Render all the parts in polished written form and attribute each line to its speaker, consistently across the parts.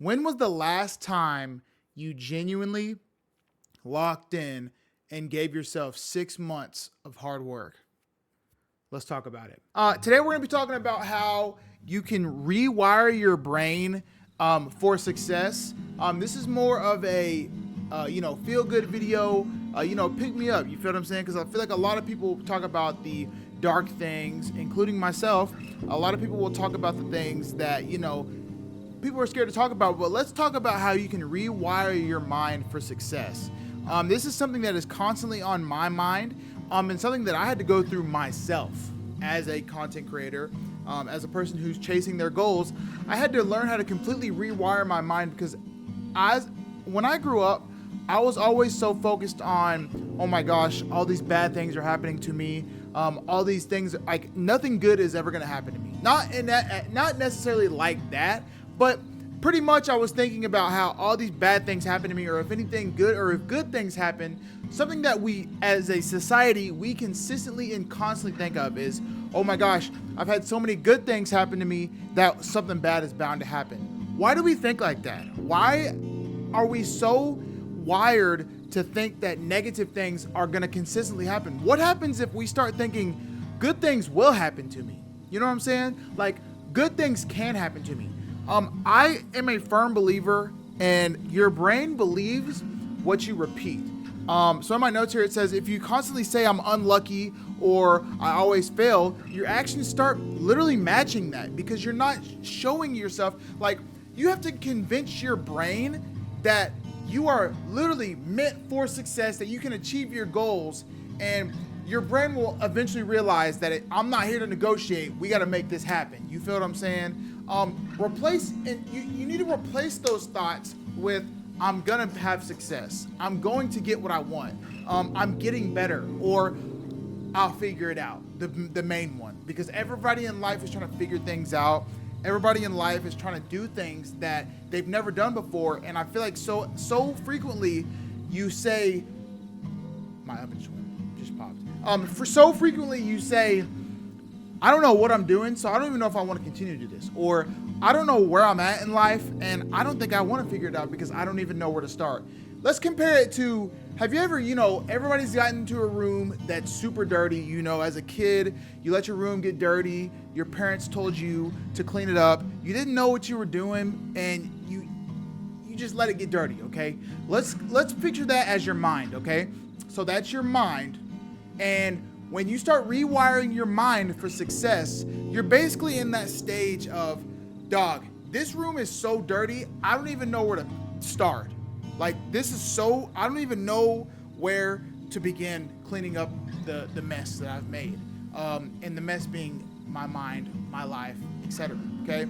Speaker 1: When was the last time you genuinely locked in and gave yourself 6 months of hard work? Let's talk about it. Today, we're going to be talking about how you can rewire your brain for success. This is more of a feel good video. Pick me up. You feel what I'm saying? Because I feel like a lot of people talk about the dark things, including myself. A lot of people will talk about the things that people are scared to talk about. But let's talk about how you can rewire your mind for success. This is something that is constantly on my mind, and something that I had to go through myself as a content creator, as a person who's chasing their goals. I had to learn how to completely rewire my mind because when I grew up, I was always so focused on, oh my gosh, all these bad things are happening to me. All these things, like nothing good is ever going to happen to me. Not necessarily like that, but pretty much I was thinking about how all these bad things happen to me, or if anything good, or if good things happen. Something that we as a society, we consistently and constantly think of is, oh my gosh, I've had so many good things happen to me that something bad is bound to happen. Why do we think like that? Why are we so wired to think that negative things are going to consistently happen? What happens if we start thinking good things will happen to me? You know what I'm saying? Like, good things can happen to me. I am a firm believer, and your brain believes what you repeat. So in my notes here, it says, if you constantly say I'm unlucky or I always fail, your actions start literally matching that, because you're not showing yourself. Like, you have to convince your brain that you are literally meant for success, that you can achieve your goals, and your brain will eventually realize that I'm not here to negotiate. We got to make this happen. You feel what I'm saying? You need to replace those thoughts with, I'm gonna have success. I'm going to get what I want. I'm getting better, or I'll figure it out. The main one, because everybody in life is trying to figure things out. Everybody in life is trying to do things that they've never done before. And I feel like so frequently you say, my oven just popped. For so frequently you say, I don't know what I'm doing, so I don't even know if I want to continue to do this. Or I don't know where I'm at in life, and I don't think I want to figure it out because I don't even know where to start. Let's compare it to, have you ever, everybody's gotten into a room that's super dirty. As a kid, you let your room get dirty. Your parents told you to clean it up. You didn't know what you were doing, and you just let it get dirty, okay? Let's picture that as your mind, okay? So that's your mind, and when you start rewiring your mind for success, you're basically in that stage of, dog, this room is so dirty, I don't even know where to start. Like, I don't even know where to begin cleaning up the mess that I've made. And the mess being my mind, my life, etc. Okay?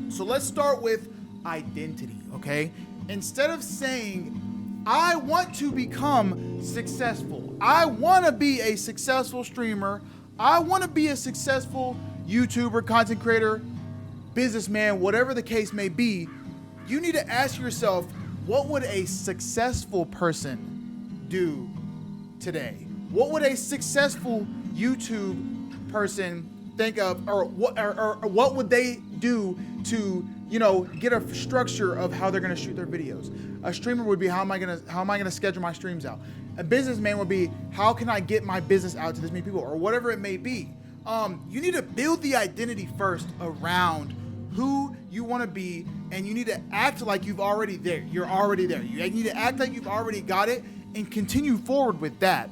Speaker 1: So let's start with identity, okay? Instead of saying, I want to become successful, I want to be a successful streamer, I want to be a successful YouTuber, content creator, businessman, whatever the case may be, you need to ask yourself, what would a successful person do today? What would a successful YouTube person think of, or what would they do to get a structure of how they're going to shoot their videos? A streamer would be, how am I going to schedule my streams out? A businessman would be, how can I get my business out to this many people, or whatever it may be. You need to build the identity first around who you want to be, and you need to act like you've already there. You're already there. You need to act like you've already got it and continue forward with that.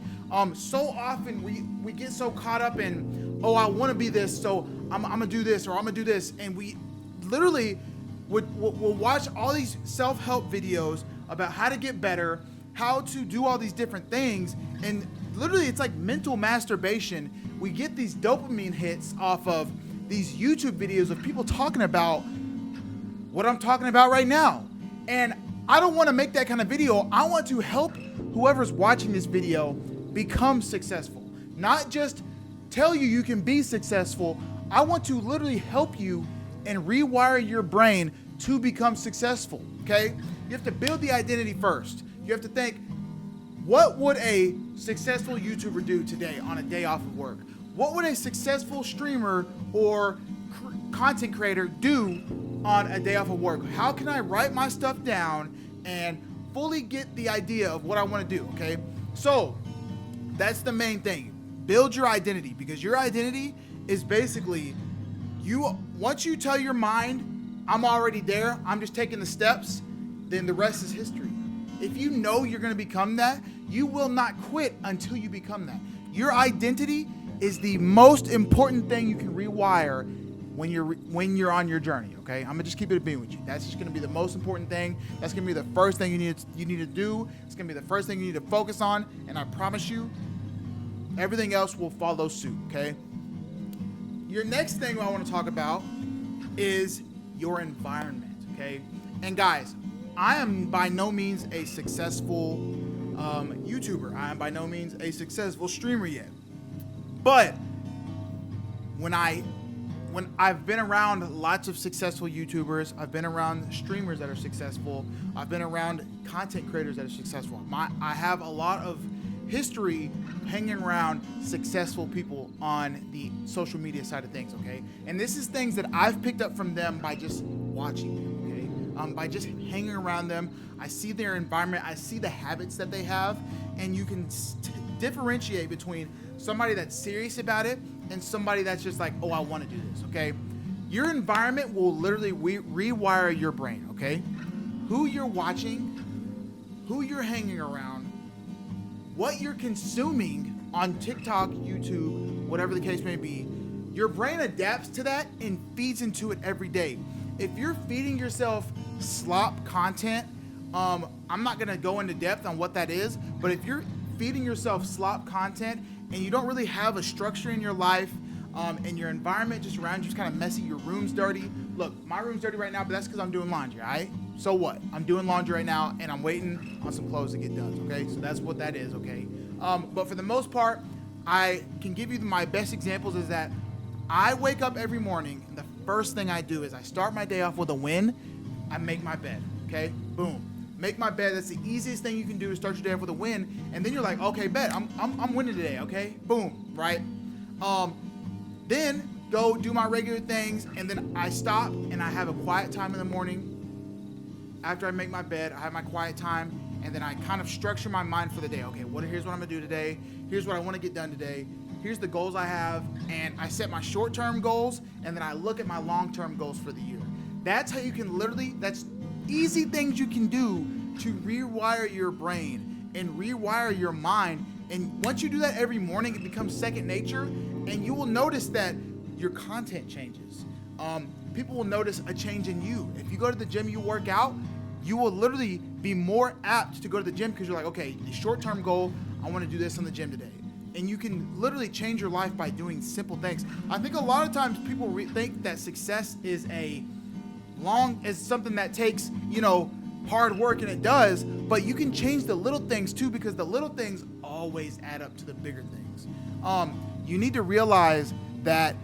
Speaker 1: So often we get so caught up in, oh, I want to be this, so I'm gonna do this, or I'm gonna do this, and we literally we'll watch all these self-help videos about how to get better, how to do all these different things, and literally it's like mental masturbation. We get these dopamine hits off of these YouTube videos of people talking about what I'm talking about right now. And I don't want to make that kind of video. I want to help whoever's watching this video become successful. Not just tell you you can be successful. I want to literally help you and rewire your brain to become successful, okay? You have to build the identity first. You have to think, what would a successful YouTuber do today on a day off of work? What would a successful streamer or content creator do on a day off of work? How can I write my stuff down and fully get the idea of what I want to do? Okay, so that's the main thing. Build your identity, because your identity is basically you. Once you tell your mind, I'm already there, I'm just taking the steps, then the rest is history. If you know you're going to become that, you will not quit until you become that. Your identity is the most important thing you can rewire when you're on your journey. Okay, I'm gonna just keep it a being with you. That's just gonna be the most important thing. That's gonna be the first thing you need to do. It's gonna be the first thing you need to focus on, and I promise you, everything else will follow suit. Okay. Your next thing I want to talk about is your environment. Okay, and guys, I am by no means a successful YouTuber. I am by no means a successful streamer yet. But when I've been around lots of successful YouTubers, I've been around streamers that are successful, I've been around content creators that are successful. I have a lot of history hanging around successful people on the social media side of things, okay? And this is things that I've picked up from them by just watching them, okay? By just hanging around them. I see their environment, I see the habits that they have, and you can differentiate between somebody that's serious about it and somebody that's just like, oh, I want to do this, okay? Your environment will literally rewire your brain, okay? Who you're watching, who you're hanging around, what you're consuming on TikTok, YouTube, whatever the case may be, your brain adapts to that and feeds into it every day. If you're feeding yourself slop content, I'm not gonna go into depth on what that is, but if you're feeding yourself slop content and you don't really have a structure in your life, and your environment just around you is kind of messy, your room's dirty. Look, my room's dirty right now, but that's because I'm doing laundry, all right? So what? I'm doing laundry right now, and I'm waiting on some clothes to get done, okay? So that's what that is, okay? But for the most part, I can give you my best examples is that I wake up every morning, and the first thing I do is I start my day off with a win. I make my bed, okay? Boom. Make my bed. That's the easiest thing you can do to start your day off with a win. And then you're like, okay, bet, I'm winning today, okay? Boom, right? Then go do my regular things, and then I stop and I have a quiet time in the morning. After I make my bed, I have my quiet time, and then I kind of structure my mind for the day. Okay, here's what I'm gonna do today. Here's what I want to get done today. Here's the goals I have, and I set my short-term goals, and then I look at my long-term goals for the year. That's how you can that's easy things you can do to rewire your brain and rewire your mind. And once you do that every morning, it becomes second nature, and you will notice that your content changes. People will notice a change in you. If you go to the gym, you work out, you will literally be more apt to go to the gym because you're like, okay, the short-term goal, I want to do this on the gym today. And you can literally change your life by doing simple things. I think a lot of times people think that success is something that takes, hard work, and it does, but you can change the little things too, because the little things always add up to the bigger things. You need to realize that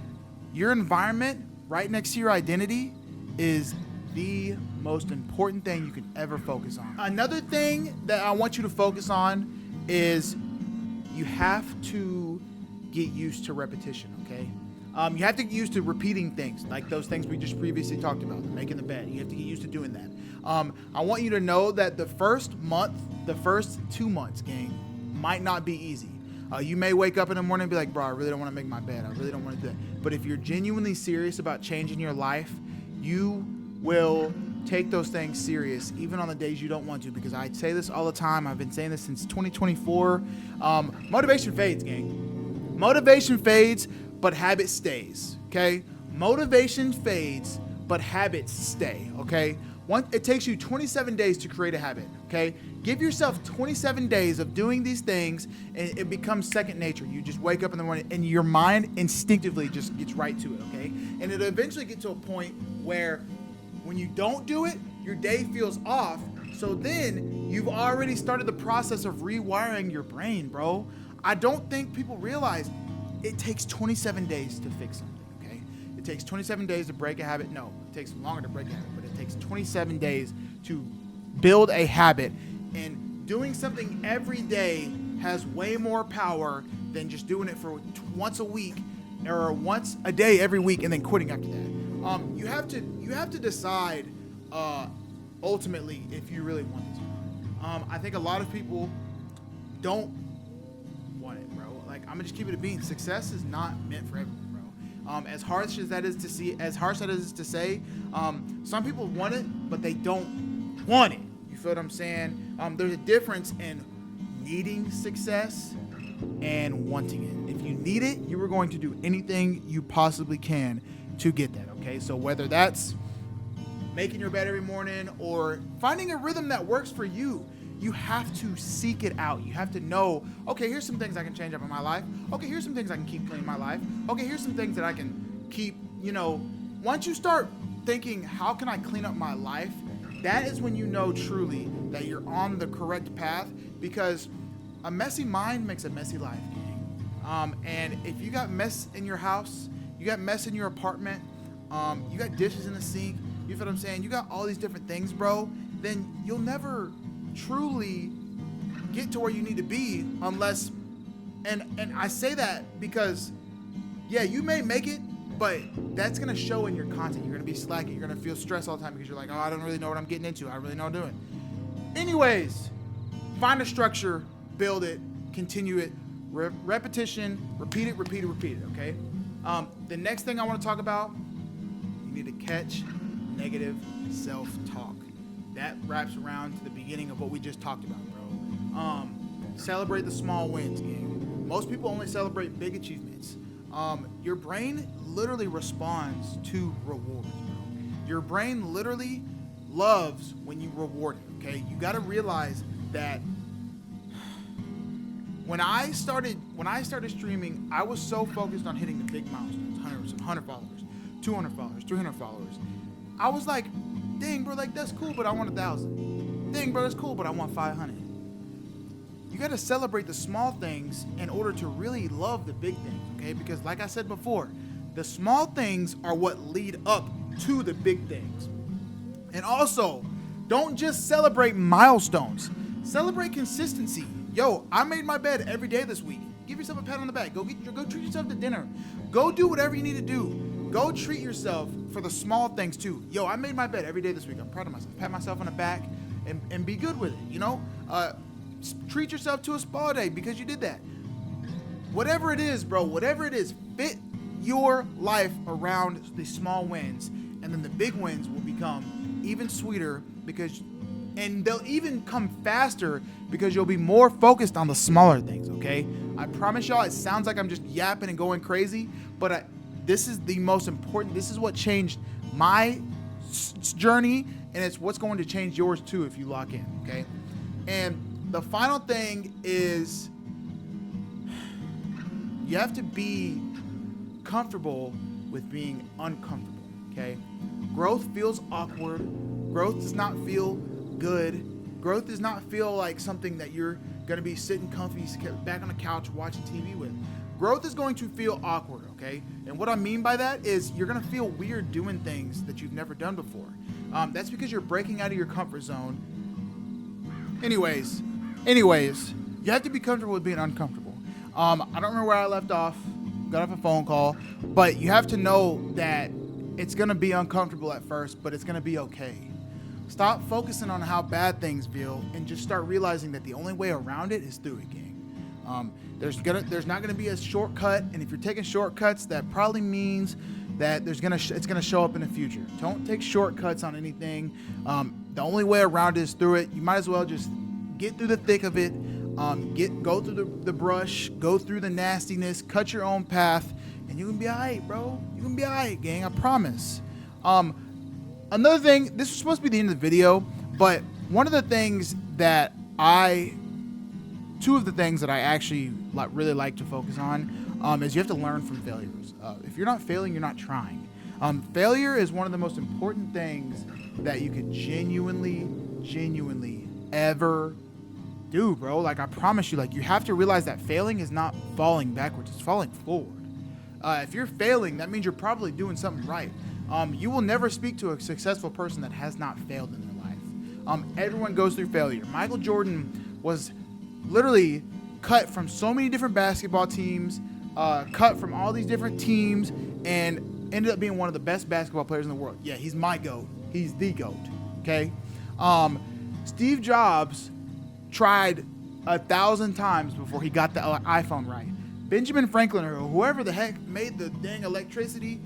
Speaker 1: your environment right next to your identity is the most important thing you can ever focus on. Another thing that I want you to focus on is you have to get used to repetition, okay? You have to get used to repeating things, like those things we just previously talked about, making the bed. You have to get used to doing that. I want you to know that the first 2 months, gang, might not be easy. You may wake up in the morning and be like, bro, I really don't want to make my bed. I really don't want to do that. But if you're genuinely serious about changing your life, you will take those things serious, even on the days you don't want to, because I say this all the time. I've been saying this since 2024. Motivation fades, gang. Motivation fades, but habit stays, okay? Motivation fades, but habits stay, okay? It takes you 27 days to create a habit, okay? Give yourself 27 days of doing these things, and it becomes second nature. You just wake up in the morning, and your mind instinctively just gets right to it, okay? And it'll eventually get to a point where when you don't do it, your day feels off. So then you've already started the process of rewiring your brain, bro. I don't think people realize it takes 27 days to fix something, okay? It takes 27 days to break a habit. No, it takes longer to break a habit, but it takes 27 days to build a habit. And doing something every day has way more power than just doing it for once a week or once a day every week and then quitting after that. You have to decide ultimately if you really want it. I think a lot of people don't want it, bro. Like, I'm gonna just keep it a bean. Success is not meant for everyone, bro. As harsh as that is to see, as harsh that is to say, some people want it, but they don't want it. You feel what I'm saying? There's a difference in needing success and wanting it. If you need it, you are going to do anything you possibly can to get that. Okay, so whether that's making your bed every morning or finding a rhythm that works for you, you have to seek it out. You have to know, okay, here's some things I can change up in my life. Okay, here's some things I can keep clean in my life. Okay, here's some things that I can keep, once you start thinking, how can I clean up my life? That is when you know truly that you're on the correct path, because a messy mind makes a messy life, gang. And if you got mess in your house, you got mess in your apartment, you got dishes in the sink, you feel what I'm saying? You got all these different things, bro, then you'll never truly get to where you need to be unless, and I say that because, yeah, you may make it, but that's going to show in your content. You're going to be slacking. You're going to feel stressed all the time because you're like, oh, I don't really know what I'm getting into. I don't really know what I'm doing. Anyways, find a structure, build it, continue it, repetition, repeat it, okay? The next thing I want to talk about, you need to catch negative self-talk. That wraps around to the beginning of what we just talked about, bro. Celebrate the small wins, gang. Most people only celebrate big achievements. Your brain literally responds to rewards, bro. Your brain literally loves when you reward it, okay? You got to realize that when I started streaming, I was so focused on hitting the big milestones, 100 followers, 200 followers, 300 followers. I was like, dang, bro, like, that's cool, but I want 1,000. Dang, bro, that's cool, but I want 500. You got to celebrate the small things in order to really love the big things, okay? Because like I said before, the small things are what lead up to the big things. And also, don't just celebrate milestones. Celebrate consistency. Yo, I made my bed every day this week. Give yourself a pat on the back. Go treat yourself to dinner. Go do whatever you need to do. Go treat yourself for the small things too. Yo, I made my bed every day this week. I'm proud of myself. Pat myself on the back and be good with it, treat yourself to a spa day because you did that. Whatever it is, bro, whatever it is, fit your life around the small wins, and then the big wins will become even sweeter and they'll even come faster because you'll be more focused on the smaller things, okay? I promise y'all, it sounds like I'm just yapping and going crazy, but this is the most important. This is what changed my journey, and it's what's going to change yours too if you lock in, okay? And the final thing is you have to be comfortable with being uncomfortable, okay? Growth feels awkward. Growth does not feel good. Growth does not feel like something that you're going to be sitting comfy back on the couch watching TV with. Growth is going to feel awkward, okay? And what I mean by that is you're going to feel weird doing things that you've never done before. That's because you're breaking out of your comfort zone. Anyways, you have to be comfortable with being uncomfortable. I don't remember where I left off. Got off a phone call. But you have to know that it's going to be uncomfortable at first, but it's going to be okay. Stop focusing on how bad things feel and just start realizing that the only way around it is through it, gang. There's not gonna be a shortcut, and if you're taking shortcuts, that probably means that it's gonna show up in the future. Don't take shortcuts on anything. The only way around it is through it. You might as well just get through the thick of it. Go through the brush, go through the nastiness, cut your own path, and you can be all right, bro. You can be all right, gang. I promise. Another thing, this was supposed to be the end of the video, but one of the things that two of the things that I actually really like to focus on is you have to learn from failures. If you're not failing, you're not trying. Failure is one of the most important things that you could genuinely ever do, bro. Like, I promise you, you have to realize that failing is not falling backwards, it's falling forward. If you're failing, that means you're probably doing something right. You will never speak to a successful person that has not failed in their life. Everyone goes through failure. Michael Jordan was literally cut from so many different basketball teams, cut from all these different teams, and ended up being one of the best basketball players in the world. Yeah, he's my GOAT. He's the GOAT, okay? Steve Jobs tried 1,000 times before he got the iPhone right. Benjamin Franklin or whoever the heck made the dang electricity,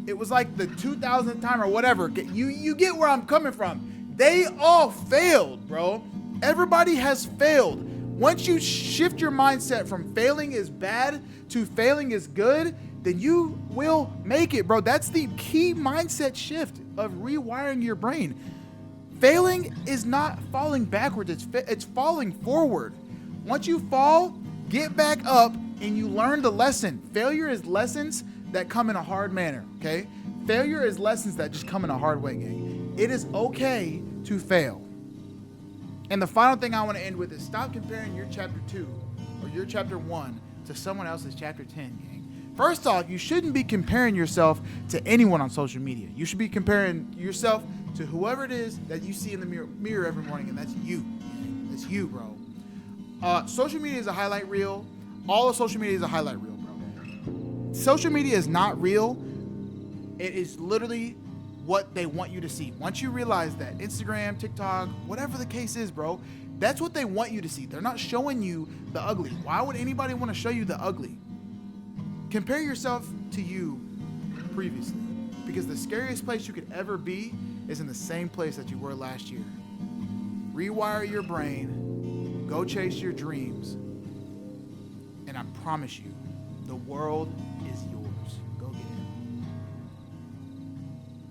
Speaker 1: it was like the 2000th time or whatever. You get where I'm coming from. They all failed, bro. Everybody has failed. Once you shift your mindset from failing is bad to failing is good, then you will make it, bro. That's the key mindset shift of rewiring your brain. Failing is not falling backwards. It's falling forward. Once you fall, get back up and you learn the lesson. Failure is lessons that come in a hard manner, okay? Failure is lessons that just come in a hard way, gang. It is okay to fail. And the final thing I want to end with is stop comparing your chapter 2 or your chapter 1 to someone else's chapter 10, gang. First off, you shouldn't be comparing yourself to anyone on social media. You should be comparing yourself to whoever it is that you see in the mirror every morning, and that's you. It's you, bro. Social media is a highlight reel. All of social media is a highlight reel, bro. Social media is not real. It is literally what they want you to see. Once you realize that Instagram, TikTok, whatever the case is, bro, that's what they want you to see. They're not showing you the ugly. Why would anybody want to show you the ugly? Compare yourself to you previously, because the scariest place you could ever be is in the same place that you were last year. Rewire your brain, go chase your dreams, and I promise you, the world is yours.